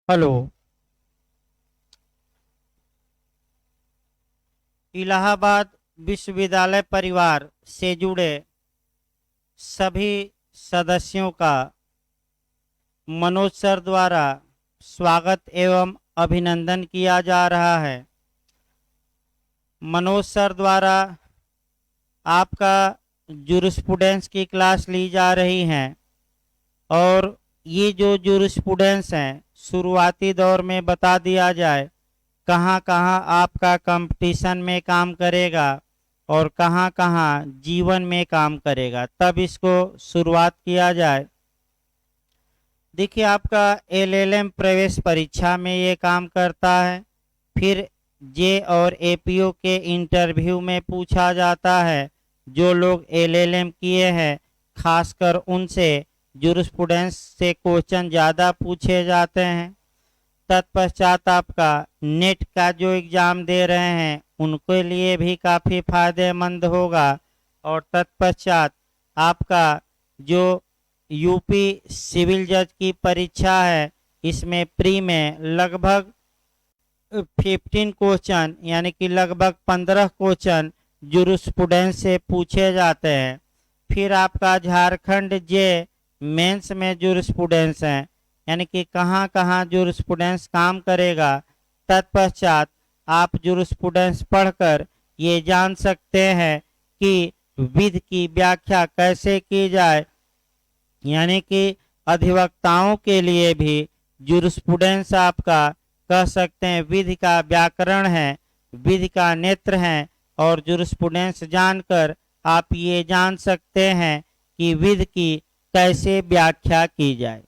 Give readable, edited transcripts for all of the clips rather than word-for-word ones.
Hello. Allahabad विश्वविद्यालय परिवार से जुड़े सभी सदस्यों का मनोज सर द्वारा स्वागत एवं अभिनंदन किया जा रहा है। मनोज सर द्वारा आपका जूरिस्प्रूडेंस की क्लास ली जा रही है और ये जो जूरिस्प्रूडेंस हैं शुरुआती दौर में बता दिया जाए कहाँ कहाँ आपका कंपटीशन में काम करेगा और कहाँ कहाँ जीवन में काम करेगा, तब इसको शुरुआत किया जाए। देखिए, आपका एलएलएम प्रवेश परीक्षा में ये काम करता है, फिर जे और एपीओ के इंटरव्यू में पूछा जाता है। जो लोग एलएलएम किए हैं खासकर उनसे जूरिस्प्रूडेंस से क्वेश्चन ज़्यादा पूछे जाते हैं। तत्पश्चात आपका नेट का जो एग्ज़ाम दे रहे हैं उनके लिए भी काफ़ी फायदेमंद होगा। और तत्पश्चात आपका जो यूपी सिविल जज की परीक्षा है इसमें प्री में लगभग 15 क्वेश्चन यानी कि लगभग 15 क्वेश्चन जूरिस्प्रूडेंस से पूछे जाते हैं। फिर आपका झारखंड जे मेंस में जूरिस्प्रूडेंस है यानी कि कहाँ कहाँ जूरिस्प्रूडेंस काम करेगा। तत्पश्चात आप जूरिस्प्रूडेंस पढ़कर ये जान सकते हैं कि विधि की व्याख्या कैसे की जाए, यानी कि अधिवक्ताओं के लिए भी जूरिस्प्रूडेंस आपका कह सकते हैं विधि का व्याकरण है, विधि का नेत्र है। और जूरिस्प्रूडेंस जानकर आप ये जान सकते हैं कि विधि की कैसे व्याख्या की जाए।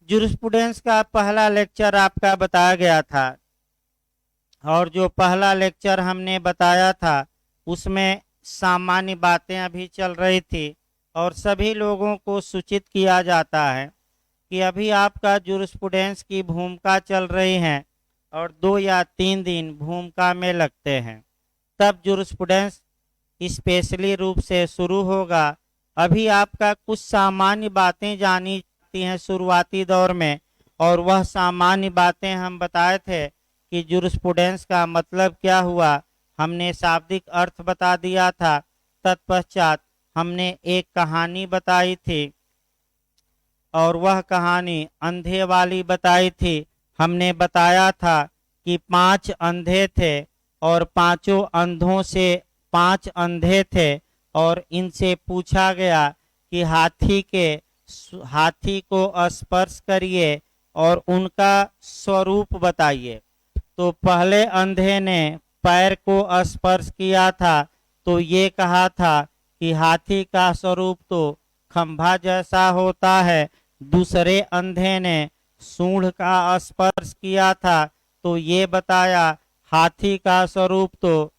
जूरिस्प्रूडेंस का पहला लेक्चर आपका बताया गया था और जो पहला लेक्चर हमने बताया था उसमें सामान्य बातें अभी चल रही थी और सभी लोगों को सूचित किया जाता है कि अभी आपका जूरिस्प्रूडेंस की भूमिका चल रही है और 2 या 3 दिन भूमिका में लगते हैं, तब जूरिस्प्रूडेंस स्पेशली रूप से शुरू होगा। अभी आपका कुछ सामान्य बातें जानी जाती हैं शुरुआती दौर में, और वह सामान्य बातें हम बताए थे कि जूरिस्प्रूडेंस का मतलब क्या हुआ, हमने शाब्दिक अर्थ बता दिया था। तत्पश्चात हमने एक कहानी बताई थी और वह कहानी अंधे वाली बताई थी। हमने बताया था कि 5 अंधे थे और पांचों अंधों से 5 अंधे थे और इनसे पूछा गया कि हाथी को स्पर्श करिए और उनका स्वरूप बताइए। तो पहले अंधे ने पैर को स्पर्श किया था तो ये कहा था कि हाथी का स्वरूप तो खंभा जैसा होता है। दूसरे अंधे ने सूंड का स्पर्श किया था तो ये बताया हाथी का स्वरूप तो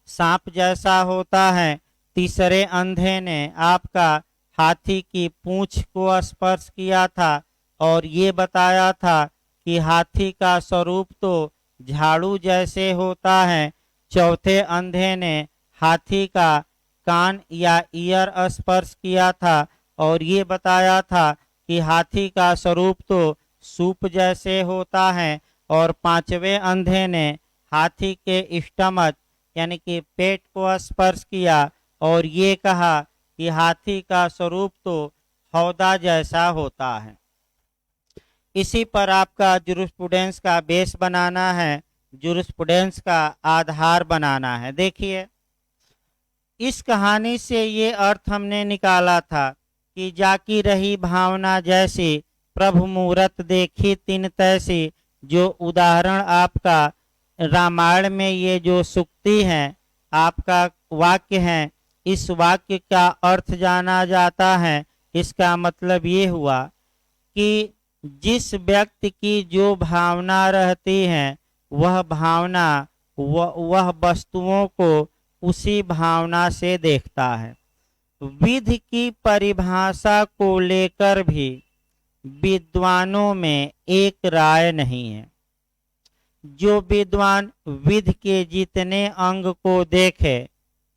सांप जैसा होता है। तीसरे अंधे ने आपका हाथी की पूंछ को स्पर्श किया था और ये बताया था कि हाथी का स्वरूप तो झाड़ू जैसे होता है। चौथे अंधे ने हाथी का कान या ईयर स्पर्श किया था और ये बताया था कि हाथी का स्वरूप तो सूप जैसे होता है। और पांचवें अंधे ने हाथी के स्टमक यानी कि पेट को स्पर्श किया और ये कहा कि हाथी का स्वरूप तो हौदा जैसा होता है। इसी पर आपका जूरिस्प्रूडेंस का बेस बनाना है, जूरिस्प्रूडेंस का आधार बनाना है। देखिए, इस कहानी से ये अर्थ हमने निकाला था कि जाकी रही भावना जैसी प्रभु मूरत देखी तिन तैसी। जो उदाहरण आपका रामायण में ये जो सूक्ति है आपका वाक्य है, इस वाक्य का अर्थ जाना जाता है। इसका मतलब ये हुआ कि जिस व्यक्ति की जो भावना रहती है वह भावना वह वस्तुओं को उसी भावना से देखता है। विधि की परिभाषा को लेकर भी विद्वानों में एक राय नहीं है। जो विद्वान विधि के जितने अंग को देखे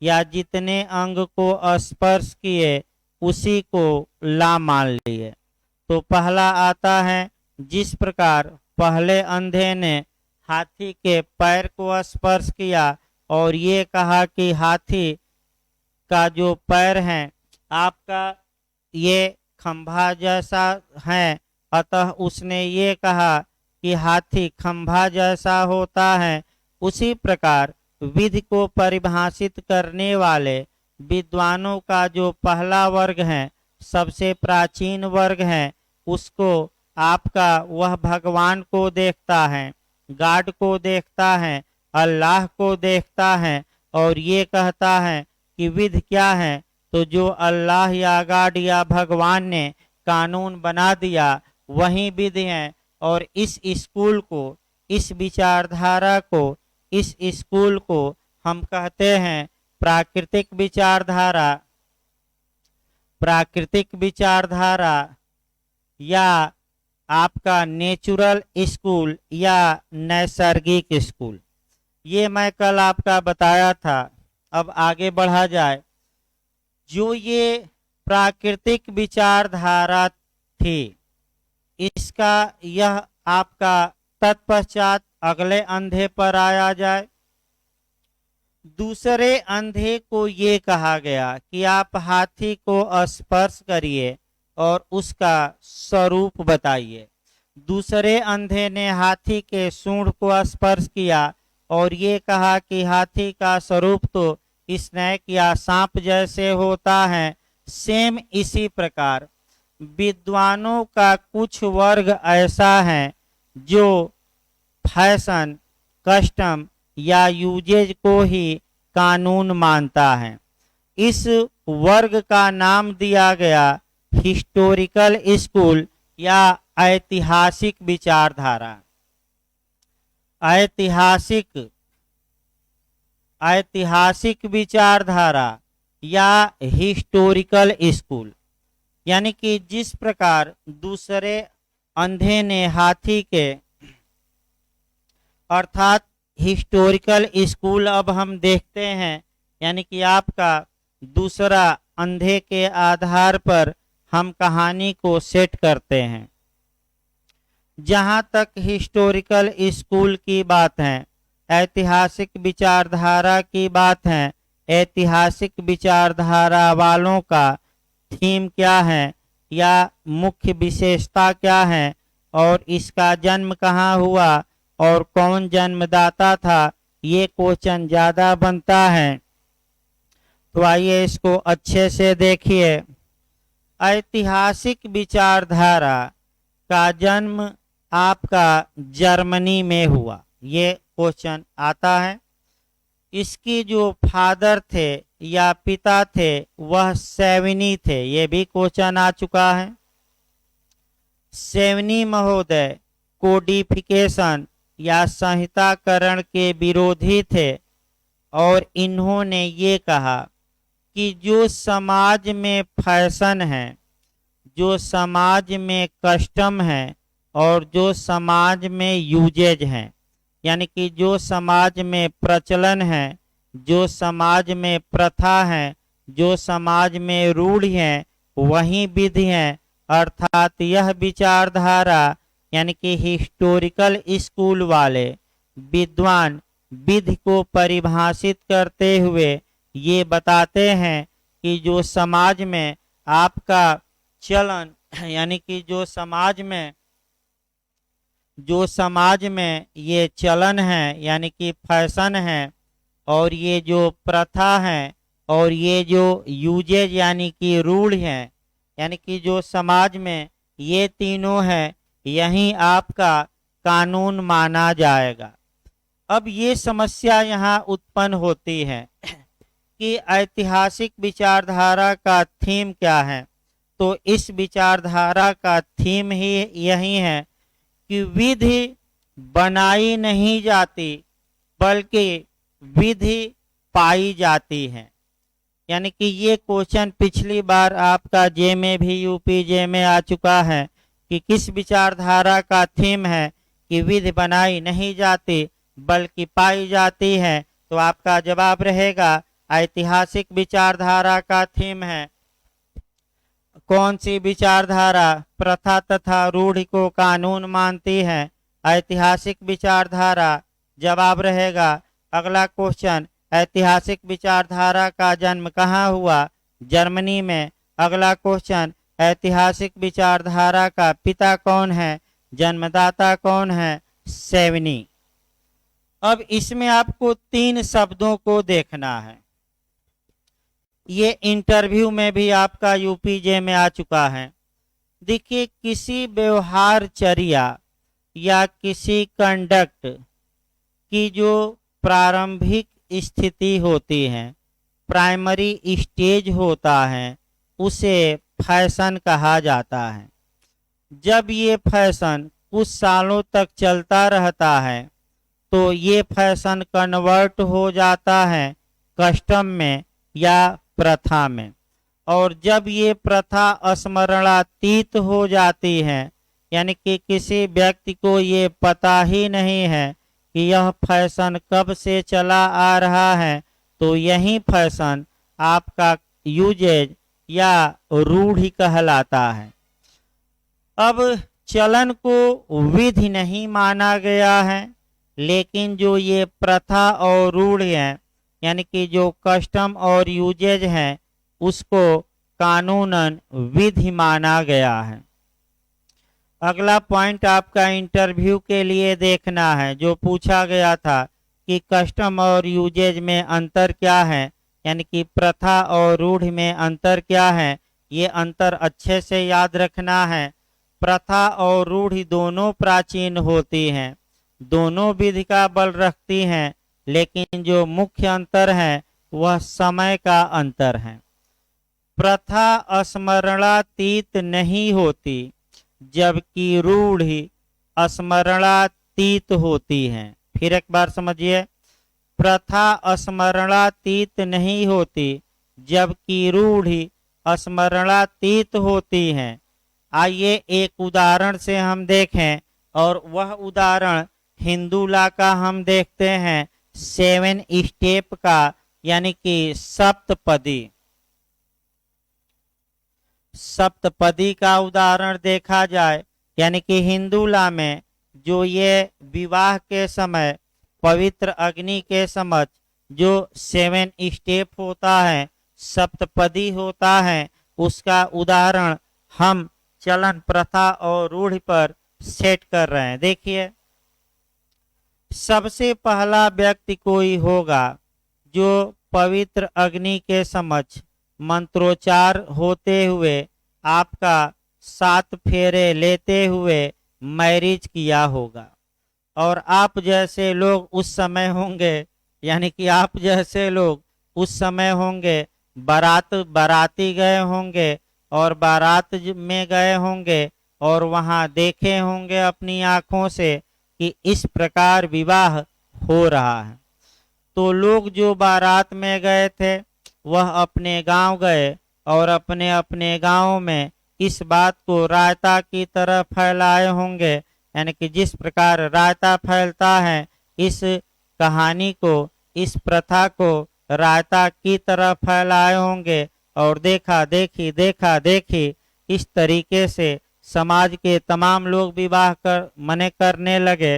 या जितने अंग को स्पर्श किए उसी को ला मान लिए। तो पहला आता है जिस प्रकार पहले अंधे ने हाथी के पैर को स्पर्श किया और ये कहा कि हाथी का जो पैर है आपका ये खंभा जैसा है, अतः उसने ये कहा कि हाथी खंभा जैसा होता है। उसी प्रकार विधि को परिभाषित करने वाले विद्वानों का जो पहला वर्ग है, सबसे प्राचीन वर्ग है, उसको आपका वह भगवान को देखता है, गॉड को देखता है, अल्लाह को देखता है और ये कहता है कि विधि क्या है। तो जो अल्लाह या गॉड या भगवान ने कानून बना दिया वही विधि है। और इस स्कूल को, इस विचारधारा को, इस स्कूल को हम कहते हैं प्राकृतिक विचारधारा, प्राकृतिक विचारधारा या आपका नेचुरल स्कूल या नैसर्गिक स्कूल। ये मैं कल आपका बताया था। अब आगे बढ़ा जाए। जो ये प्राकृतिक विचारधारा थी, इसका यह आपका तत्पश्चात अगले अंधे पर आया जाए। दूसरे अंधे को ये कहा गया कि आप हाथी को स्पर्श करिए और उसका स्वरूप बताइए। दूसरे अंधे ने हाथी के सूंड को स्पर्श किया और ये कहा कि हाथी का स्वरूप तो स्नेक या सांप जैसे होता है। सेम इसी प्रकार विद्वानों का कुछ वर्ग ऐसा है जो फैशन, कस्टम या यूजेज को ही कानून मानता है। इस वर्ग का नाम दिया गया हिस्टोरिकल स्कूल या ऐतिहासिक विचारधारा। ऐतिहासिक विचारधारा या हिस्टोरिकल स्कूल, यानी कि जिस प्रकार दूसरे अंधे ने हाथी के, अर्थात हिस्टोरिकल स्कूल अब हम देखते हैं, यानी कि आपका दूसरा अंधे के आधार पर हम कहानी को सेट करते हैं। जहाँ तक हिस्टोरिकल स्कूल की बात है, ऐतिहासिक विचारधारा की बात है, ऐतिहासिक विचारधारा वालों का थीम क्या है या मुख्य विशेषता क्या है और इसका जन्म कहाँ हुआ और कौन जन्मदाता था, ये क्वेश्चन ज़्यादा बनता है। तो आइए इसको अच्छे से देखिए। ऐतिहासिक विचारधारा का जन्म आपका जर्मनी में हुआ, ये क्वेश्चन आता है। इसकी जो फादर थे या पिता थे वह सेवनी थे, ये भी क्वेश्चन आ चुका है। सेवनी महोदय कोडिफिकेशन या संहिताकरण के विरोधी थे और इन्होंने ये कहा कि जो समाज में फैशन है, जो समाज में कस्टम है और जो समाज में यूजेज हैं, यानी कि जो समाज में प्रचलन है, जो समाज में प्रथा है, जो समाज में रूढ़ी है, वही विधि है। अर्थात यह विचारधारा यानी कि हिस्टोरिकल स्कूल वाले विद्वान विधि को परिभाषित करते हुए ये बताते हैं कि जो समाज में आपका चलन, यानी कि जो समाज में ये चलन है यानी कि फैशन है, और ये जो प्रथा है और ये जो यूजेज यानी कि रूढ़ है, यानी कि जो समाज में ये तीनों है, यही आपका कानून माना जाएगा। अब ये समस्या यहाँ उत्पन्न होती है कि ऐतिहासिक विचारधारा का थीम क्या है। तो इस विचारधारा का थीम ही यही है कि विधि बनाई नहीं जाती बल्कि विधि पाई जाती है। यानी कि ये क्वेश्चन पिछली बार आपका जे में भी, यूपी जे में आ चुका है कि किस विचारधारा का थीम है कि विधि बनाई नहीं जाती बल्कि पाई जाती है। तो आपका जवाब रहेगा ऐतिहासिक विचारधारा का थीम है। कौन सी विचारधारा प्रथा तथा रूढ़ि को कानून मानती है? ऐतिहासिक विचारधारा। जवाब रहेगा अगला क्वेश्चन, ऐतिहासिक विचारधारा का जन्म कहाँ हुआ? जर्मनी में। अगला क्वेश्चन, ऐतिहासिक विचारधारा का पिता कौन है? जन्मदाता कौन है? सेवनी। अब इसमें आपको 3 शब्दों को देखना है। ये इंटरव्यू में भी आपका यूपीजे में आ चुका है। देखिए, किसी व्यवहारचर्या या किसी कंडक्ट की जो प्रारंभिक स्थिति होती है, प्राइमरी स्टेज होता है, उसे फैशन कहा जाता है। जब ये फैशन कुछ सालों तक चलता रहता है तो ये फैशन कन्वर्ट हो जाता है कस्टम में या प्रथा में, और जब ये प्रथा स्मरणातीत हो जाती है, यानी कि किसी व्यक्ति को ये पता ही नहीं है कि यह फैशन कब से चला आ रहा है, तो यही फैशन आपका यूजेज या रूढ़ि कहलाता है। अब चलन को विधि नहीं माना गया है, लेकिन जो ये प्रथा और रूढ़ि है, यानी कि जो कस्टम और यूजेज है, उसको कानूनन विधि माना गया है। अगला पॉइंट आपका इंटरव्यू के लिए देखना है, जो पूछा गया था कि कस्टम और यूजेज में अंतर क्या है, यानी कि प्रथा और रूढ़ि में अंतर क्या है। ये अंतर अच्छे से याद रखना है। प्रथा और रूढ़ि दोनों प्राचीन होती हैं, दोनों विधि का बल रखती हैं, लेकिन जो मुख्य अंतर है वह समय का अंतर है। प्रथा स्मरणातीत नहीं होती, जबकि रूढ़ि स्मरणातीत होती है। फिर एक बार समझिए, प्रथा स्मरणातीत नहीं होती, जबकि रूढ़ि स्मरणातीत होती है। आइए एक उदाहरण से हम देखें, और वह उदाहरण हिंदूला का हम देखते हैं, 7 स्टेप का, यानी कि सप्तपदी का उदाहरण देखा जाए, यानी कि हिंदूला में जो ये विवाह के समय पवित्र अग्नि के समक्ष जो 7 स्टेप होता है, सप्तपदी होता है, उसका उदाहरण हम चलन, प्रथा और रूढ़ि पर सेट कर रहे हैं। देखिए, सबसे पहला व्यक्ति कोई होगा जो पवित्र अग्नि के समक्ष मंत्रोच्चार होते हुए आपका 7 फेरे लेते हुए मैरिज किया होगा। और आप जैसे लोग उस समय होंगे, यानी कि आप जैसे लोग उस समय होंगे, बाराती गए होंगे और बारात में गए होंगे और वहां देखे होंगे अपनी आंखों से कि इस प्रकार विवाह हो रहा है। तो लोग जो बारात में गए थे वह अपने गांव गए और अपने अपने गांव में इस बात को रायता की तरह फैलाए होंगे, यानी कि जिस प्रकार रायता फैलता है, इस कहानी को, इस प्रथा को रायता की तरह फैलाए होंगे, और देखा देखी इस तरीके से समाज के तमाम लोग विवाह करने लगे।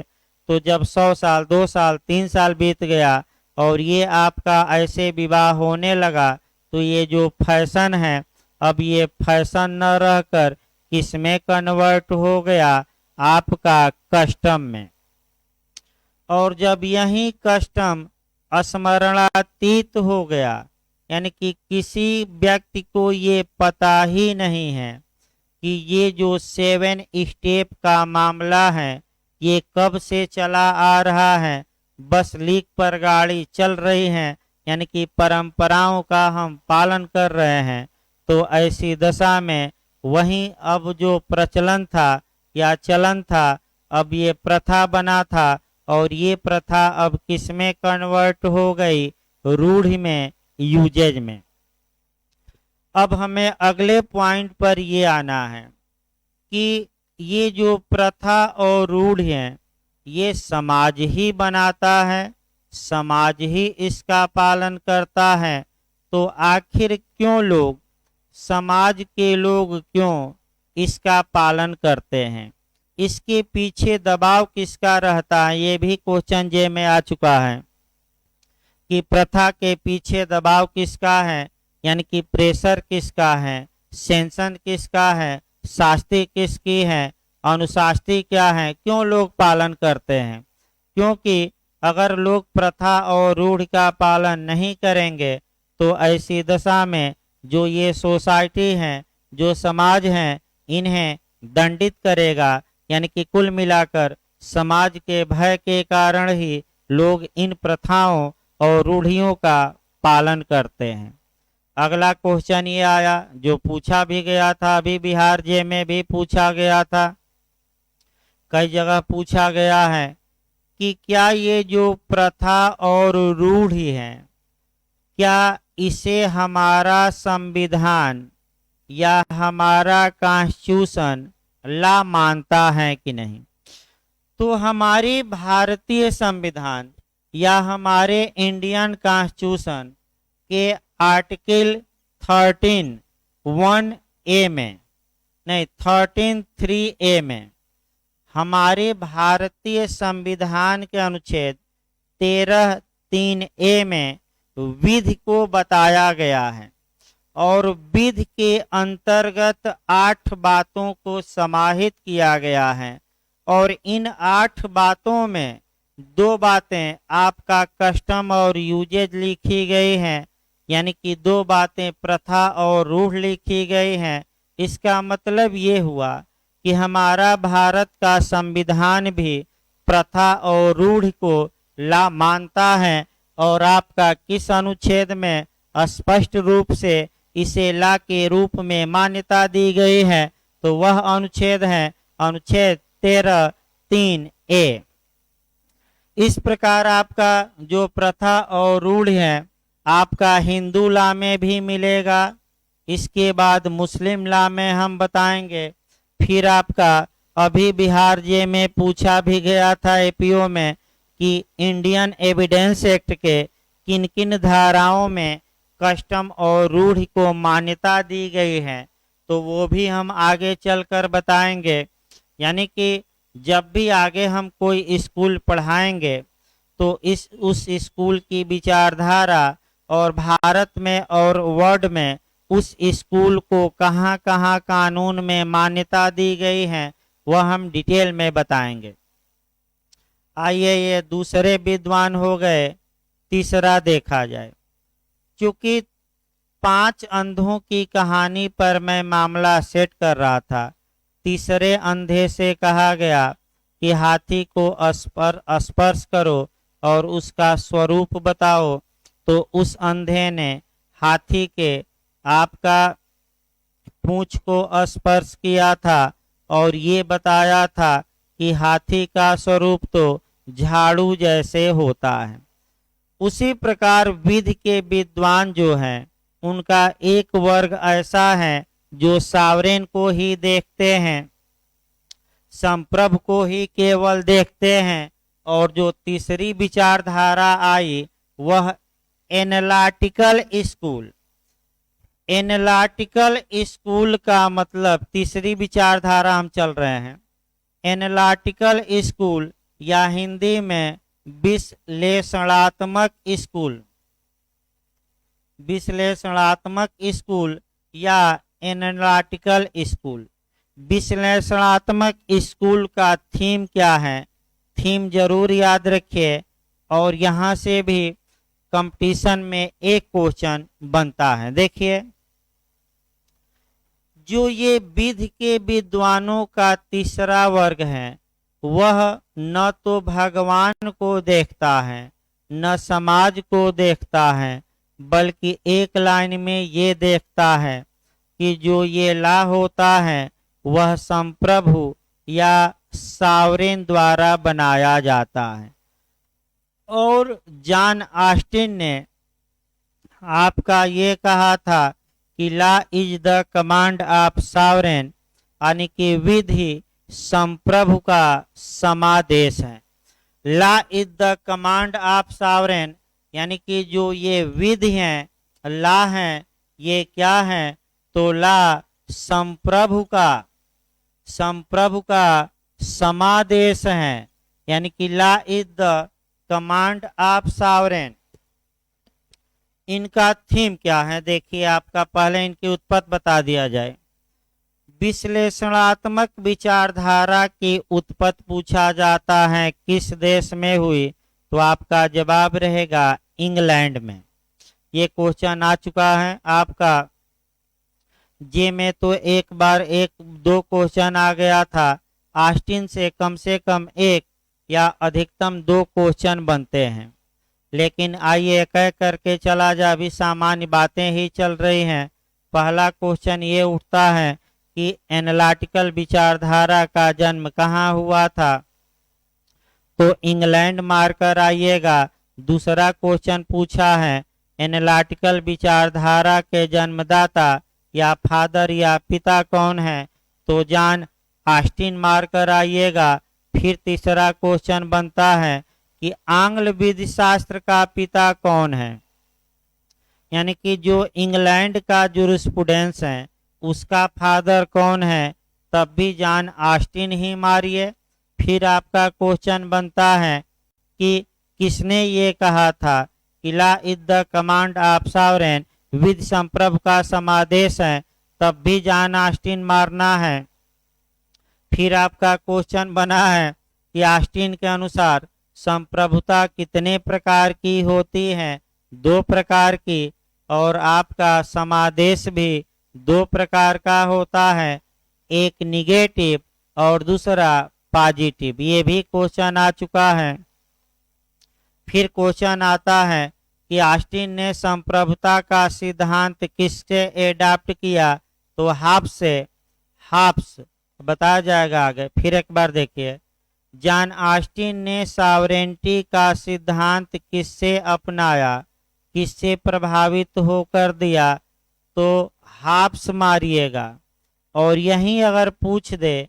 तो जब 100 साल, 2 साल, 3 साल बीत गया और ये आपका ऐसे विवाह होने लगा, तो ये जो फैशन है, अब ये फैशन न रहकर किस में कन्वर्ट हो गया? आपका कस्टम में। और जब यही कस्टम स्मरणातीत हो गया, यानी कि किसी व्यक्ति को ये पता ही नहीं है कि ये जो 7 स्टेप का मामला है ये कब से चला आ रहा है, बस लीक पर गाड़ी चल रही है, यानी कि परंपराओं का हम पालन कर रहे हैं। तो ऐसी दशा में वहीं अब जो प्रचलन था या चलन था, अब ये प्रथा बना था, और ये प्रथा अब किस में कन्वर्ट हो गई? रूढ़ि में, यूजेज में। अब हमें अगले पॉइंट पर ये आना है कि ये जो प्रथा और रूढ़ है, ये समाज ही बनाता है, समाज ही इसका पालन करता है। तो आखिर क्यों लोग समाज के लोग क्यों इसका पालन करते हैं, इसके पीछे दबाव किसका रहता है, ये भी क्वेश्चन जे में आ चुका है कि प्रथा के पीछे दबाव किसका है, यानी कि प्रेशर किसका है, सेंसन किसका है, शास्ति किसकी है, अनुशास्ति क्या है, क्यों लोग पालन करते हैं। क्योंकि अगर लोग प्रथा और रूढ़ का पालन नहीं करेंगे तो ऐसी दशा में जो ये सोसाइटी है, जो समाज है, इन्हें दंडित करेगा। यानी कि कुल मिलाकर समाज के भय के कारण ही लोग इन प्रथाओं और रूढ़ियों का पालन करते हैं। अगला क्वेश्चन ये आया जो पूछा भी गया था, अभी बिहार जे में भी पूछा गया था, कई जगह पूछा गया है कि क्या ये जो प्रथा और रूढ़ी है, क्या इसे हमारा संविधान या हमारा कॉन्स्टिट्यूशन ला मानता है कि नहीं। तो हमारी भारतीय संविधान या हमारे इंडियन कॉन्स्टिट्यूशन के आर्टिकल 13(1)(a) में, नहीं 13(3)(a) में हमारे भारतीय संविधान के अनुच्छेद 13(3)(a) में विधि को बताया गया है और विधि के अंतर्गत 8 बातों को समाहित किया गया है और इन 8 बातों में 2 बातें आपका कस्टम और यूजेज लिखी गई हैं, यानी कि 2 बातें प्रथा और रूढ़ लिखी गई हैं। इसका मतलब ये हुआ कि हमारा भारत का संविधान भी प्रथा और रूढ़ को ला मानता है और आपका किस अनुच्छेद में स्पष्ट रूप से इसे ला के रूप में मान्यता दी गई है, तो वह अनुच्छेद है अनुच्छेद 13(3)(a). इस प्रकार आपका जो प्रथा और रूढ़ है आपका हिंदू लॉ में भी मिलेगा, इसके बाद मुस्लिम लॉ में हम बताएंगे, फिर आपका अभी बिहार जे में पूछा भी गया था एपीओ में कि इंडियन एविडेंस एक्ट के किन किन धाराओं में कस्टम और रूढ़ को मान्यता दी गई है, तो वो भी हम आगे चलकर बताएंगे। यानी कि जब भी आगे हम कोई स्कूल पढ़ाएंगे तो उस स्कूल की विचारधारा और भारत में और वर्ल्ड में उस स्कूल को कहाँ कहाँ कानून में मान्यता दी गई है वह हम डिटेल में बताएंगे। आइए ये दूसरे विद्वान हो गए, तीसरा देखा जाए। क्योंकि 5 अंधों की कहानी पर मैं मामला सेट कर रहा था, तीसरे अंधे से कहा गया कि हाथी को स्पर्श करो और उसका स्वरूप बताओ, तो उस अंधे ने हाथी के आपका पूंछ को स्पर्श किया था और ये बताया था कि हाथी का स्वरूप तो झाड़ू जैसे होता है। उसी प्रकार विधि के विद्वान जो हैं उनका एक वर्ग ऐसा है जो सावरेन को ही देखते हैं, संप्रभु को ही केवल देखते हैं, और जो तीसरी विचारधारा आई वह एनालिटिकल स्कूल। एनालिटिकल स्कूल का मतलब तीसरी विचारधारा हम चल रहे हैं, एनालिटिकल स्कूल या हिंदी में विश्लेषणात्मक स्कूल, विश्लेषणात्मक स्कूल या एनालिटिकल स्कूल। विश्लेषणात्मक स्कूल का थीम क्या है, थीम जरूर याद रखिए और यहाँ से भी कंपटीशन में एक क्वेश्चन बनता है। देखिए जो ये विधि के विद्वानों का तीसरा वर्ग है वह न तो भगवान को देखता है न समाज को देखता है, बल्कि एक लाइन में ये देखता है कि जो ये ला होता है वह संप्रभु या सावरेन द्वारा बनाया जाता है। और जॉन ऑस्टिन ने आपका ये कहा था कि law is the command of sovereign, यानी कि विधि संप्रभु का समादेश है। Law is the command of sovereign, यानी कि जो ये विधि हैं, लॉ हैं, ये क्या है, तो ला संप्रभु का समादेश है, यानी कि law is the command of sovereign. इनका थीम क्या है देखिए, आपका पहले इनकी उत्पत्ति बता दिया जाए। विश्लेषणात्मक विचारधारा की उत्पत्ति पूछा जाता है किस देश में हुई, तो आपका जवाब रहेगा इंग्लैंड में। ये क्वेश्चन आ चुका है आपका जे में, तो एक बार एक दो क्वेश्चन आ गया था। ऑस्टिन से कम एक या अधिकतम 2 क्वेश्चन बनते हैं, लेकिन आइए कह करके चला जा, अभी सामान्य बातें ही चल रही हैं। पहला क्वेश्चन ये उठता है कि एनालिटिकल विचारधारा का जन्म कहाँ हुआ था, तो इंग्लैंड मारकर आइएगा। दूसरा क्वेश्चन पूछा है एनालिटिकल विचारधारा के जन्मदाता या फादर या पिता कौन है, तो जॉन ऑस्टिन मारकर आइएगा। फिर तीसरा क्वेश्चन बनता है कि आंग्ल विधि शास्त्र का पिता कौन है, यानी कि जो इंग्लैंड का जूरिस्प्रूडेंस है उसका फादर कौन है, तब भी जॉन ऑस्टिन ही मारिए। फिर आपका क्वेश्चन बनता है कि किसने ये कहा था कि law is the command of sovereign, विधि संप्रभु का समादेश है, तब भी जॉन ऑस्टिन मारना है। फिर आपका क्वेश्चन बना है कि ऑस्टिन के अनुसार संप्रभुता कितने प्रकार की होती है, 2 प्रकार की, और आपका समादेश भी 2 प्रकार का होता है, एक निगेटिव और दूसरा पॉजिटिव। ये भी क्वेश्चन आ चुका है। फिर क्वेश्चन आता है कि ऑस्टिन ने संप्रभुता का सिद्धांत किससे एडाप्ट किया, तो हाब्स बताया जाएगा आगे। फिर एक बार देखिए, जॉन ऑस्टिन ने सॉवरेनिटी का सिद्धांत किससे अपनाया, किससे प्रभावित होकर दिया, तो हाब्स मारिएगा। और यहीं अगर पूछ दे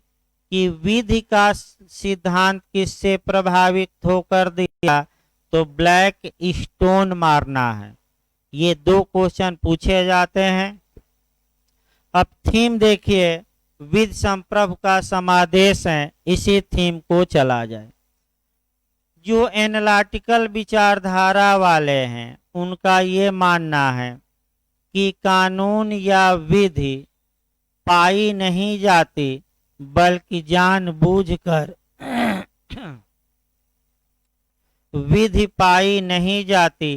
कि विधि का सिद्धांत किससे प्रभावित होकर दिया, तो ब्लैक स्टोन मारना है। ये 2 क्वेश्चन पूछे जाते हैं। अब थीम देखिए, विधि संप्रभु का समादेश है, इसी थीम को चला जाए। जो एनालिटिकल विचारधारा वाले हैं उनका ये मानना है कि कानून या विधि पाई नहीं जाती बल्कि जानबूझकर विधि पाई नहीं जाती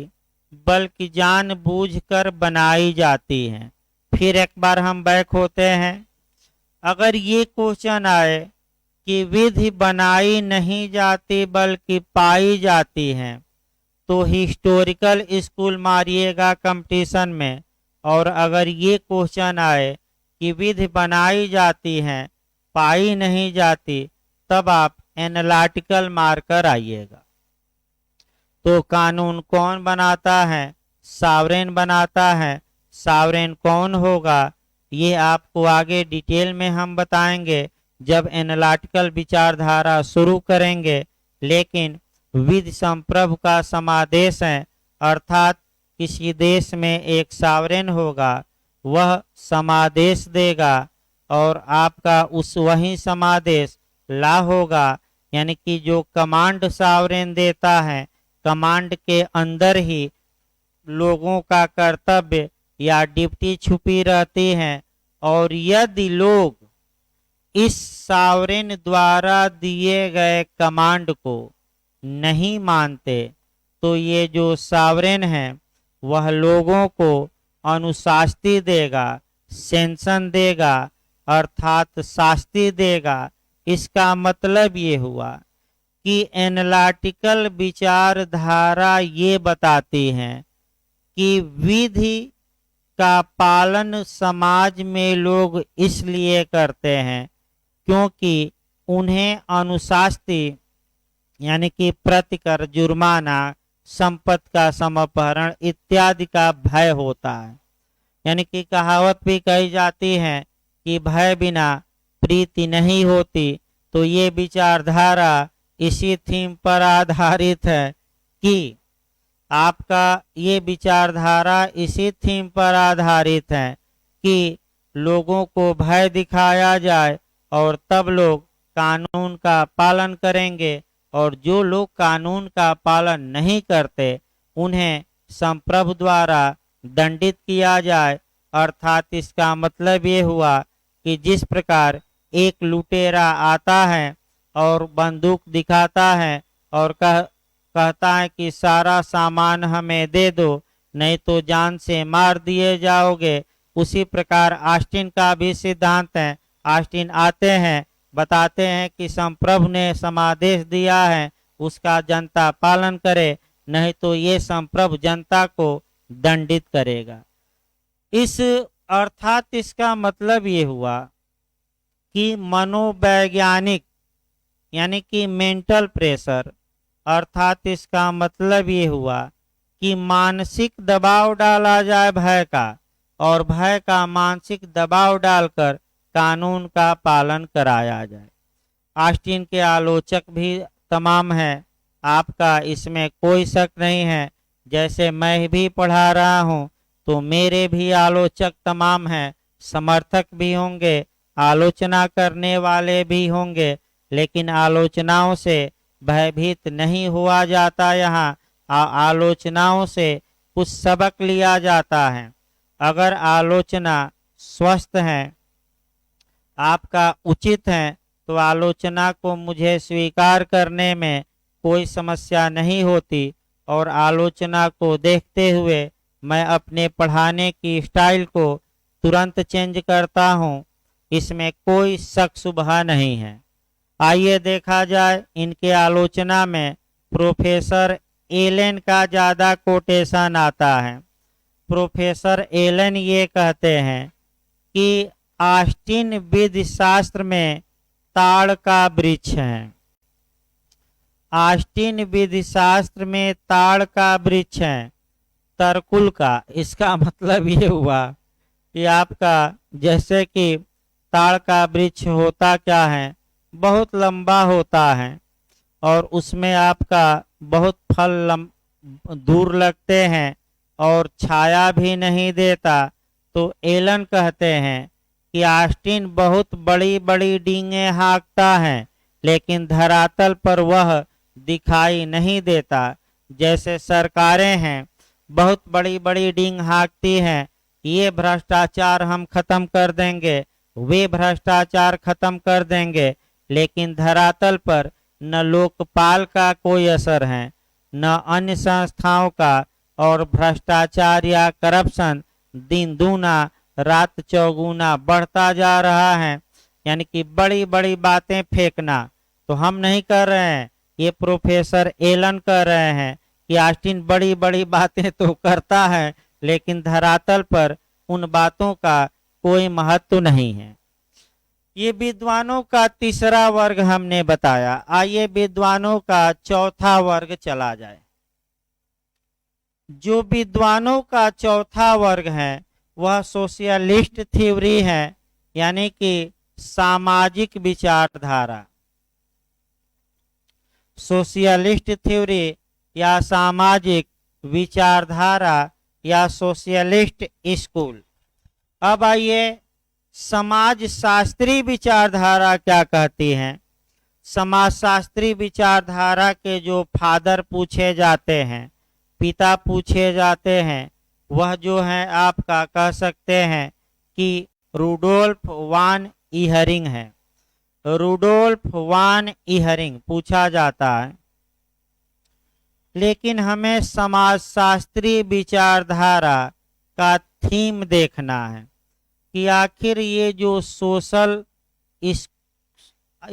बल्कि जानबूझकर बनाई जाती है। फिर एक बार हम बैक होते हैं। अगर ये क्वेश्चन आए कि विधि बनाई नहीं जाती बल्कि पाई जाती है, तो हिस्टोरिकल स्कूल मारिएगा कंपटीशन में। और अगर ये क्वेश्चन आए कि विधि बनाई जाती है पाई नहीं जाती, तब आप एनालिटिकल मारकर आइएगा। तो कानून कौन बनाता है, सॉवरेन बनाता है। सॉवरेन कौन होगा, ये आपको आगे डिटेल में हम बताएंगे जब एनालिटिकल विचारधारा शुरू करेंगे। लेकिन विधि संप्रभु का समादेश है, अर्थात किसी देश में एक सॉवरेन होगा, वह समादेश देगा और आपका उस वही समादेश ला होगा, यानी कि जो कमांड सॉवरेन देता है, कमांड के अंदर ही लोगों का कर्तव्य या ड्यूटी छुपी रहती है। और यदि लोग इस सॉवरेन द्वारा दिए गए कमांड को नहीं मानते, तो ये जो सॉवरेन है वह लोगों को अनुशास्ति देगा, सेंशन देगा, अर्थात शास्ति देगा। इसका मतलब ये हुआ कि एनालिटिकल विचारधारा ये बताती है कि विधि का पालन समाज में लोग इसलिए करते हैं क्योंकि उन्हें अनुशास्ति यानी कि प्रतिकर, जुर्माना, संपत्ति का समपहरण इत्यादि का भय होता है। यानी कि कहावत भी कही जाती है कि भय बिना प्रीति नहीं होती। तो ये विचारधारा इसी थीम पर आधारित है कि आपका ये विचारधारा इसी थीम पर आधारित है कि लोगों को भय दिखाया जाए और तब लोग कानून का पालन करेंगे, और जो लोग कानून का पालन नहीं करते उन्हें संप्रभु द्वारा दंडित किया जाए। अर्थात इसका मतलब ये हुआ कि जिस प्रकार एक लुटेरा आता है और बंदूक दिखाता है और कहता है कि सारा सामान हमें दे दो, नहीं तो जान से मार दिए जाओगे, उसी प्रकार ऑस्टिन का भी सिद्धांत है। ऑस्टिन आते हैं, बताते हैं कि संप्रभु ने समादेश दिया है, उसका जनता पालन करे, नहीं तो ये संप्रभु जनता को दंडित करेगा। इस अर्थात इसका मतलब ये हुआ कि मनोवैज्ञानिक यानी कि मेंटल प्रेशर, अर्थात इसका मतलब ये हुआ कि मानसिक दबाव डाला जाए भय का, और भय का मानसिक दबाव डालकर कानून का पालन कराया जाए। ऑस्टिन के आलोचक भी तमाम हैं, आपका इसमें कोई शक नहीं है। जैसे मैं भी पढ़ा रहा हूँ तो मेरे भी आलोचक तमाम हैं, समर्थक भी होंगे, आलोचना करने वाले भी होंगे, लेकिन आलोचनाओं से भयभीत नहीं हुआ जाता। यहाँ आलोचनाओं से कुछ सबक लिया जाता है। अगर आलोचना स्वस्थ है, आपका उचित है, तो आलोचना को मुझे स्वीकार करने में कोई समस्या नहीं होती, और आलोचना को देखते हुए मैं अपने पढ़ाने की स्टाइल को तुरंत चेंज करता हूँ, इसमें कोई शक शुबहा नहीं है। आइए देखा जाए, इनके आलोचना में प्रोफेसर एलन का ज़्यादा कोटेशन आता है। प्रोफेसर एलन ये कहते हैं कि ऑस्टिन विधि शास्त्र में ताड़ का वृक्ष है। ऑस्टिन विधि शास्त्र में ताड़ का वृक्ष है, तरकुल का। इसका मतलब ये हुआ कि आपका जैसे कि ताड़ का वृक्ष होता क्या है, बहुत लंबा होता है और उसमें आपका बहुत फल दूर लगते हैं और छाया भी नहीं देता। तो एलन कहते हैं कि ऑस्टिन बहुत बड़ी बड़ी डींगे हाँकता है, लेकिन धरातल पर वह दिखाई नहीं देता। जैसे सरकारें हैं, बहुत बड़ी बड़ी डींग हाँकती हैं, ये भ्रष्टाचार हम खत्म कर देंगे, वे भ्रष्टाचार खत्म कर देंगे, लेकिन धरातल पर न लोकपाल का कोई असर है, न अन्य संस्थाओं का, और भ्रष्टाचार या करप्शन दिन दूना रात चौगुना बढ़ता जा रहा है। यानी कि बड़ी बड़ी बातें फेंकना तो हम नहीं कर रहे हैं, ये प्रोफेसर एलन कह रहे हैं कि ऑस्टिन बड़ी बड़ी बातें तो करता है, लेकिन धरातल पर उन बातों का कोई महत्व नहीं है। ये विद्वानों का तीसरा वर्ग हमने बताया। आइए विद्वानों का चौथा वर्ग चला जाए। जो विद्वानों का चौथा वर्ग है वह सोशलिस्ट थ्योरी है, यानी कि सामाजिक विचारधारा। सोशलिस्ट थ्योरी या सामाजिक विचारधारा या सोशलिस्ट स्कूल। अब आइए समाज शास्त्री विचारधारा क्या कहती है। समाज शास्त्री विचारधारा के जो फादर पूछे जाते हैं, पिता पूछे जाते हैं, वह जो है आपका कह सकते हैं कि रुडोल्फ वान इहरिंग है। रुडोल्फ वान इहरिंग पूछा जाता है। लेकिन हमें समाज शास्त्री विचारधारा का थीम देखना है कि आखिर ये जो सोशल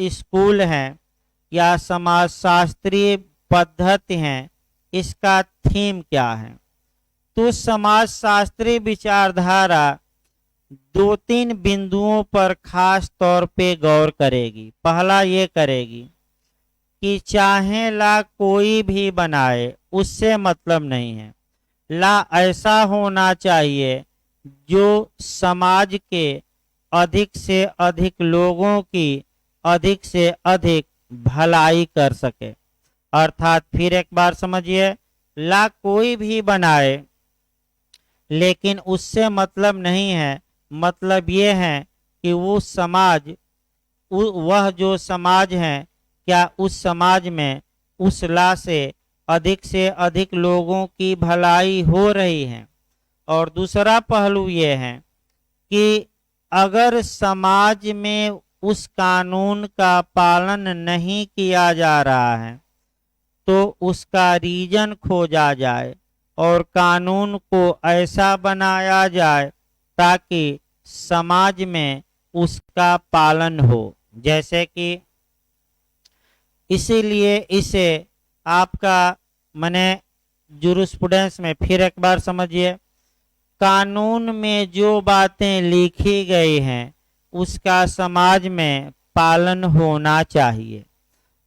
स्कूल है या समाज शास्त्रीय पद्धति हैं, इसका थीम क्या है। तो समाज शास्त्रीय विचारधारा दो तीन बिंदुओं पर खास तौर पे गौर करेगी। पहला ये करेगी कि चाहे ला कोई भी बनाए, उससे मतलब नहीं है, ला ऐसा होना चाहिए जो समाज के अधिक से अधिक लोगों की अधिक से अधिक भलाई कर सके। अर्थात फिर एक बार समझिए, ला कोई भी बनाए, लेकिन उससे मतलब नहीं है, मतलब ये है कि वो समाज, वह जो समाज है, क्या उस समाज में उस ला से अधिक लोगों की भलाई हो रही है। और दूसरा पहलू ये है कि अगर समाज में उस कानून का पालन नहीं किया जा रहा है तो उसका रीजन खोजा जाए और कानून को ऐसा बनाया जाए ताकि समाज में उसका पालन हो। जैसे कि इसीलिए इसे आपका मने जूरिस्प्रूडेंस में फिर एक बार समझिए, कानून में जो बातें लिखी गई हैं उसका समाज में पालन होना चाहिए,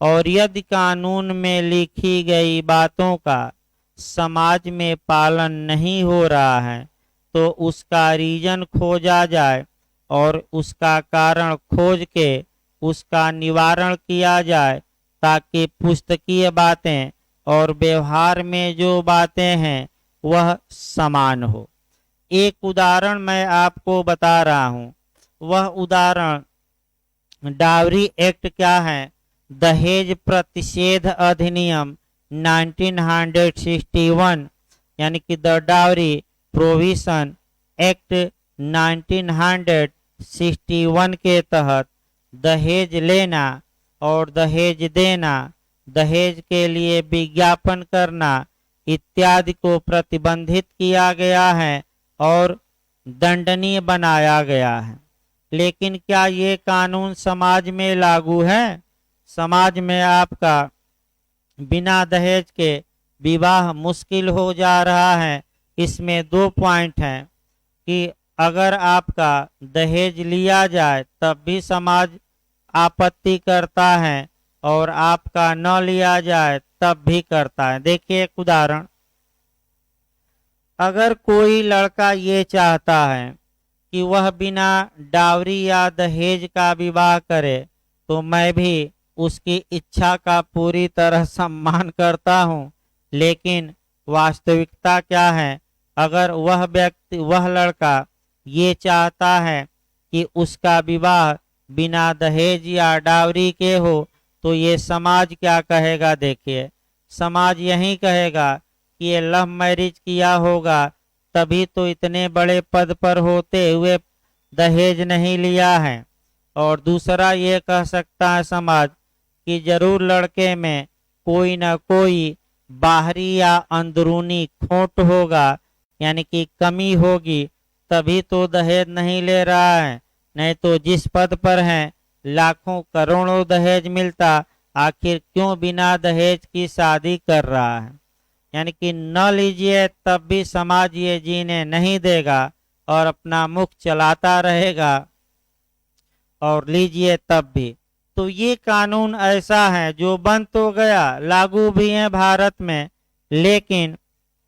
और यदि कानून में लिखी गई बातों का समाज में पालन नहीं हो रहा है तो उसका रीजन खोजा जाए और उसका कारण खोज के उसका निवारण किया जाए ताकि पुस्तकीय बातें और व्यवहार में जो बातें हैं वह समान हो। एक उदाहरण मैं आपको बता रहा हूँ, वह उदाहरण डावरी एक्ट क्या है, दहेज प्रतिषेध अधिनियम 1961 यानी कि द डावरी प्रोविशन एक्ट 1961 के तहत दहेज लेना और दहेज देना, दहेज के लिए विज्ञापन करना इत्यादि को प्रतिबंधित किया गया है और दंडनीय बनाया गया है। लेकिन क्या ये कानून समाज में लागू है? समाज में आपका बिना दहेज के विवाह मुश्किल हो जा रहा है। इसमें दो पॉइंट हैं कि अगर आपका दहेज लिया जाए तब भी समाज आपत्ति करता है और आपका न लिया जाए तब भी करता है। देखिए एक उदाहरण, अगर कोई लड़का ये चाहता है कि वह बिना डावरी या दहेज का विवाह करे तो मैं भी उसकी इच्छा का पूरी तरह सम्मान करता हूँ, लेकिन वास्तविकता क्या है, अगर वह लड़का ये चाहता है कि उसका विवाह बिना दहेज या डावरी के हो तो ये समाज क्या कहेगा? देखिए समाज यही कहेगा कि ये लव मैरिज किया होगा तभी तो इतने बड़े पद पर होते हुए दहेज नहीं लिया है। और दूसरा ये कह सकता है समाज कि जरूर लड़के में कोई ना कोई बाहरी या अंदरूनी खोट होगा, यानी कि कमी होगी, तभी तो दहेज नहीं ले रहा है, नहीं तो जिस पद पर है लाखों करोड़ों दहेज मिलता, आखिर क्यों बिना दहेज की शादी कर रहा है। यानी कि न लीजिए तब भी समाज ये जीने नहीं देगा और अपना मुख चलाता रहेगा, और लीजिए तब भी। तो ये कानून ऐसा है जो बन तो गया, लागू भी है भारत में, लेकिन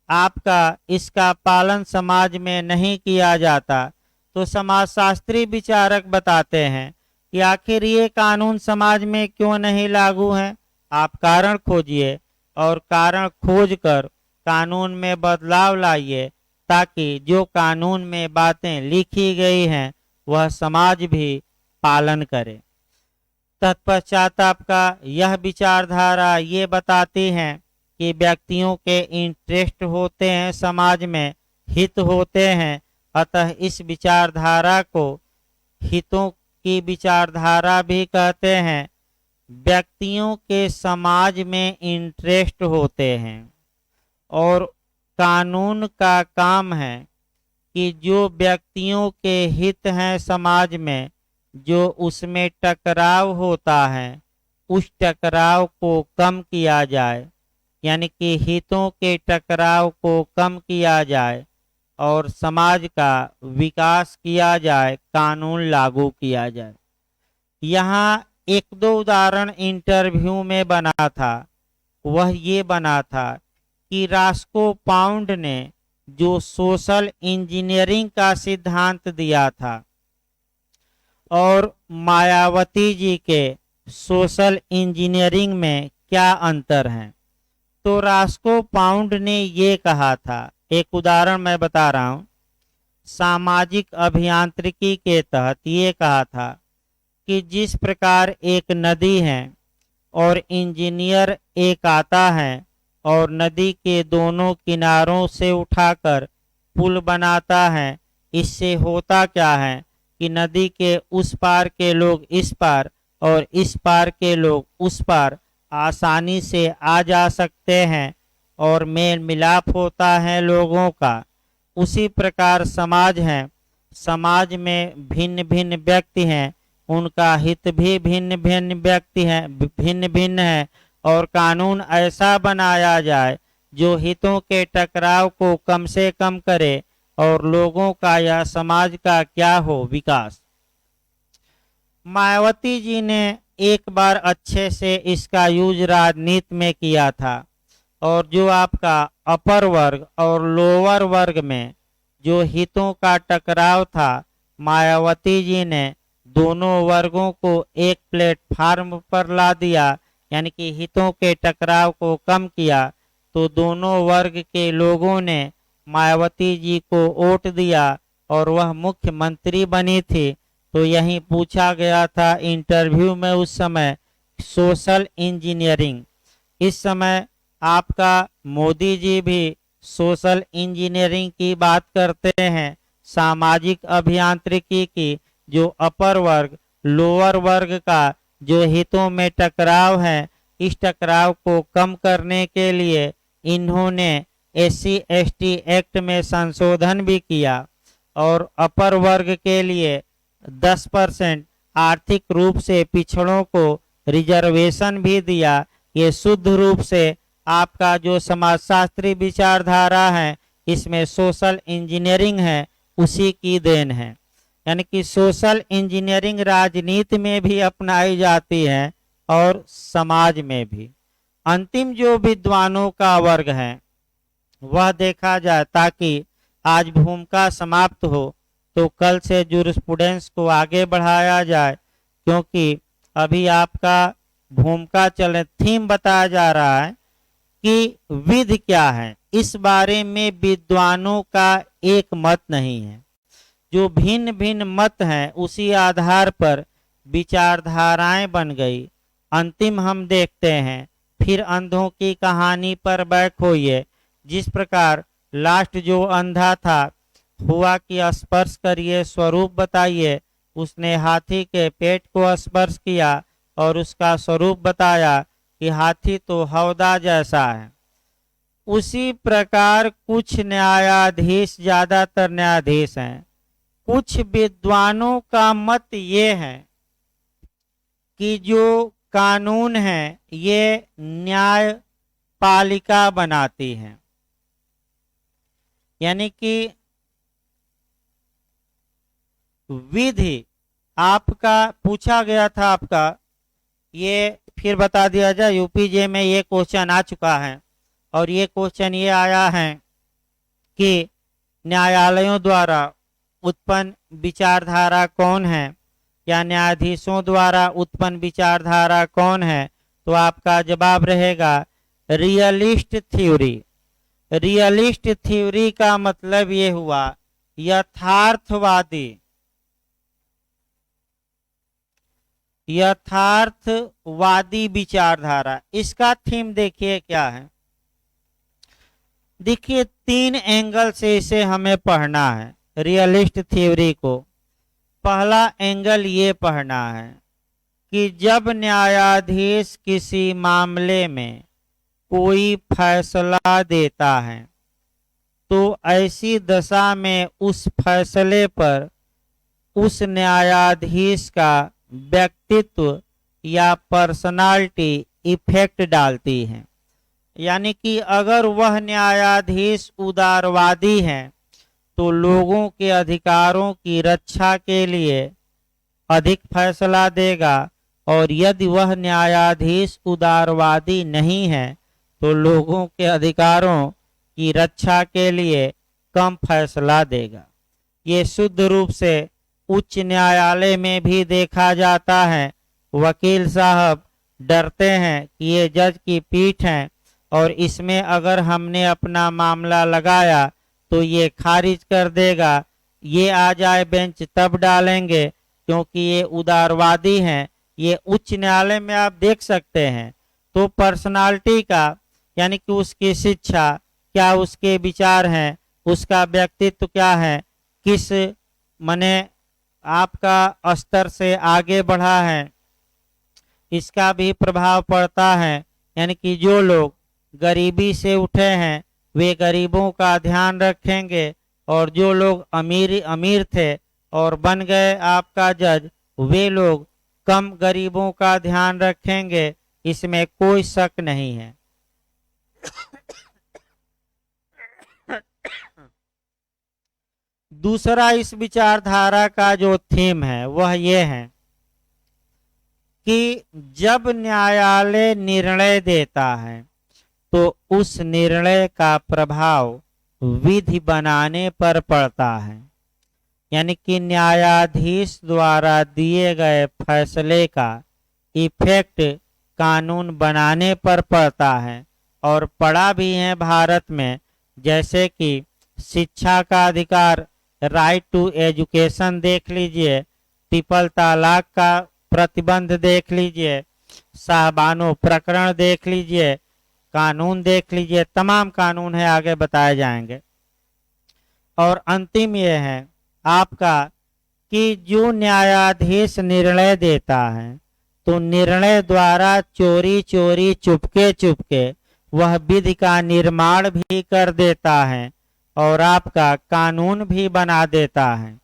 आपका इसका पालन समाज में नहीं किया जाता। तो समाजशास्त्री विचारक बताते हैं कि आखिर ये कानून समाज में क्यों नहीं लागू है। आप कारण खोजिए और कारण खोजकर कानून में बदलाव लाइए ताकि जो कानून में बातें लिखी गई हैं वह समाज भी पालन करे। तत्पश्चात आपका यह विचारधारा ये बताती है कि व्यक्तियों के इंटरेस्ट होते हैं, समाज में हित होते हैं, अतः इस विचारधारा को हितों की विचारधारा भी कहते हैं। व्यक्तियों के समाज में इंटरेस्ट होते हैं और कानून का काम है कि जो व्यक्तियों के हित हैं समाज में, जो उसमें टकराव होता है उस टकराव को कम किया जाए, यानी कि हितों के टकराव को कम किया जाए और समाज का विकास किया जाए, कानून लागू किया जाए। यहाँ एक दो उदाहरण इंटरव्यू में बना था, वह ये बना था कि रास्को पाउंड ने जो सोशल इंजीनियरिंग का सिद्धांत दिया था और मायावती जी के सोशल इंजीनियरिंग में क्या अंतर है। तो रास्को पाउंड ने ये कहा था, एक उदाहरण मैं बता रहा हूं, सामाजिक अभियांत्रिकी के तहत ये कहा था कि जिस प्रकार एक नदी है और इंजीनियर एक आता है और नदी के दोनों किनारों से उठाकर पुल बनाता है, इससे होता क्या है कि नदी के उस पार के लोग इस पार और इस पार के लोग उस पार आसानी से आ जा सकते हैं और मेल मिलाप होता है लोगों का। उसी प्रकार समाज है, समाज में भिन्न भिन्न व्यक्ति हैं, उनका हित भी भिन्न भिन्न व्यक्ति है, भिन्न भिन्न है, और कानून ऐसा बनाया जाए जो हितों के टकराव को कम से कम करे और लोगों का या समाज का क्या हो विकास। मायावती जी ने एक बार अच्छे से इसका यूज राजनीति में किया था, और जो आपका अपर वर्ग और लोअर वर्ग में जो हितों का टकराव था, मायावती जी ने दोनों वर्गों को एक प्लेटफार्म पर ला दिया, यानी कि हितों के टकराव को कम किया। तो दोनों वर्ग के लोगों ने मायावती जी को वोट दिया और वह मुख्यमंत्री बनी थी। तो यही पूछा गया था इंटरव्यू में उस समय सोशल इंजीनियरिंग। इस समय आपका मोदी जी भी सोशल इंजीनियरिंग की बात करते हैं, सामाजिक अभियांत्रिकी की, जो अपर वर्ग लोअर वर्ग का जो हितों में टकराव है, इस टकराव को कम करने के लिए इन्होंने SC/ST एक्ट में संशोधन भी किया और अपर वर्ग के लिए 10% आर्थिक रूप से पिछड़ों को रिजर्वेशन भी दिया। ये शुद्ध रूप से आपका जो समाजशास्त्री विचारधारा है, इसमें सोशल इंजीनियरिंग है, उसी की देन है। यानी कि सोशल इंजीनियरिंग राजनीति में भी अपनाई जाती है और समाज में भी। अंतिम जो विद्वानों का वर्ग है वह देखा जाए, ताकि आज भूमिका समाप्त हो तो कल से जूरिस्प्रूडेंस को आगे बढ़ाया जाए, क्योंकि अभी आपका भूमिका चले थीम बताया जा रहा है कि विधि क्या है। इस बारे में विद्वानों का एक मत नहीं है, जो भिन्न भिन्न मत हैं उसी आधार पर विचारधाराएं बन गई। अंतिम हम देखते हैं, फिर अंधों की कहानी पर बैक होइए। जिस प्रकार लास्ट जो अंधा था, हुआ कि स्पर्श करिए स्वरूप बताइए, उसने हाथी के पेट को स्पर्श किया और उसका स्वरूप बताया कि हाथी तो हौदा जैसा है। उसी प्रकार कुछ न्यायाधीश, ज्यादातर न्यायाधीश हैं, कुछ विद्वानों का मत ये है कि जो कानून है ये न्यायपालिका बनाती है, यानी कि विधि आपका पूछा गया था। आपका ये फिर बता दिया जाए, यूपीजे में ये क्वेश्चन आ चुका है और ये क्वेश्चन ये आया है कि न्यायालयों द्वारा उत्पन्न विचारधारा कौन है या न्यायाधीशों द्वारा उत्पन्न विचारधारा कौन है। तो आपका जवाब रहेगा रियलिस्ट थ्योरी। रियलिस्ट थ्योरी का मतलब ये हुआ यथार्थवादी, यथार्थवादी विचारधारा। इसका थीम देखिए क्या है। देखिए 3 एंगल से इसे हमें पढ़ना है रियलिस्ट थ्योरी को। पहला एंगल ये पढ़ना है कि जब न्यायाधीश किसी मामले में कोई फैसला देता है तो ऐसी दशा में उस फैसले पर उस न्यायाधीश का व्यक्तित्व या पर्सनालिटी इफेक्ट डालती है। यानी कि अगर वह न्यायाधीश उदारवादी है तो लोगों के अधिकारों की रक्षा के लिए अधिक फैसला देगा, और यदि वह न्यायाधीश उदारवादी नहीं है तो लोगों के अधिकारों की रक्षा के लिए कम फैसला देगा। ये शुद्ध रूप से उच्च न्यायालय में भी देखा जाता है। वकील साहब डरते हैं कि ये जज की पीठ है और इसमें अगर हमने अपना मामला लगाया तो ये खारिज कर देगा, ये आ जाए बेंच तब डालेंगे, क्योंकि ये उदारवादी हैं। ये उच्च न्यायालय में आप देख सकते हैं। तो पर्सनालिटी का यानी कि उसकी शिक्षा क्या, उसके विचार हैं, उसका व्यक्तित्व क्या है, किस मने आपका स्तर से आगे बढ़ा है, इसका भी प्रभाव पड़ता है। यानी कि जो लोग गरीबी से उठे हैं वे गरीबों का ध्यान रखेंगे, और जो लोग अमीर अमीर थे और बन गए आपका जज, वे लोग कम गरीबों का ध्यान रखेंगे, इसमें कोई शक नहीं है। दूसरा इस विचारधारा का जो थीम है वह ये है कि जब न्यायालय निर्णय देता है तो उस निर्णय का प्रभाव विधि बनाने पर पड़ता है। यानी कि न्यायाधीश द्वारा दिए गए फैसले का इफेक्ट कानून बनाने पर पड़ता है, और पड़ा भी है भारत में। जैसे कि शिक्षा का अधिकार, राइट टू एजुकेशन देख लीजिए, ट्रिपल तलाक का प्रतिबंध देख लीजिए, साहबानो प्रकरण देख लीजिए, कानून देख लीजिए, तमाम कानून है, आगे बताए जाएंगे। और अंतिम ये है आपका कि जो न्यायाधीश निर्णय देता है तो निर्णय द्वारा चोरी चोरी चुपके चुपके वह विधि का निर्माण भी कर देता है और आपका कानून भी बना देता है।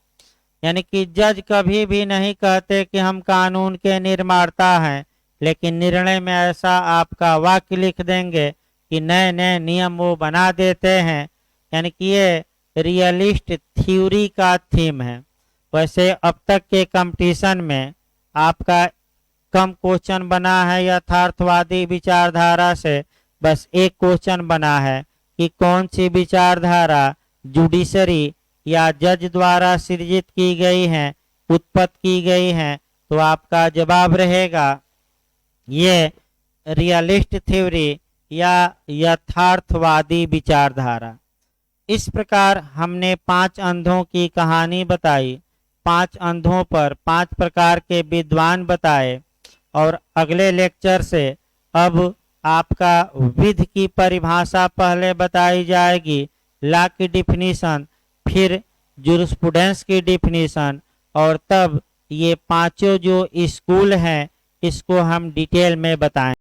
यानी कि जज कभी भी नहीं कहते कि हम कानून के निर्माता हैं, लेकिन निर्णय में ऐसा आपका वाक्य लिख देंगे कि नए नए नियम वो बना देते हैं। यानी कि ये रियलिस्ट थ्योरी का थीम है। वैसे अब तक के कंपटीशन में आपका कम क्वेश्चन बना है यथार्थवादी विचारधारा से, बस एक क्वेश्चन बना है कि कौन सी विचारधारा जुडिशरी या जज द्वारा सृजित की गई है, उत्पत्ति की गई है। तो आपका जवाब रहेगा ये रियलिस्ट थ्योरी या यथार्थवादी विचारधारा। इस प्रकार हमने 5 अंधों की कहानी बताई, 5 अंधों पर 5 प्रकार के विद्वान बताए, और अगले लेक्चर से अब आपका विधि की परिभाषा पहले बताई जाएगी, लॉ की डिफिनीशन, फिर जूरिस्प्रूडेंस की डिफिनीशन, और तब ये पांचों जो स्कूल हैं इसको हम डिटेल में बताएं।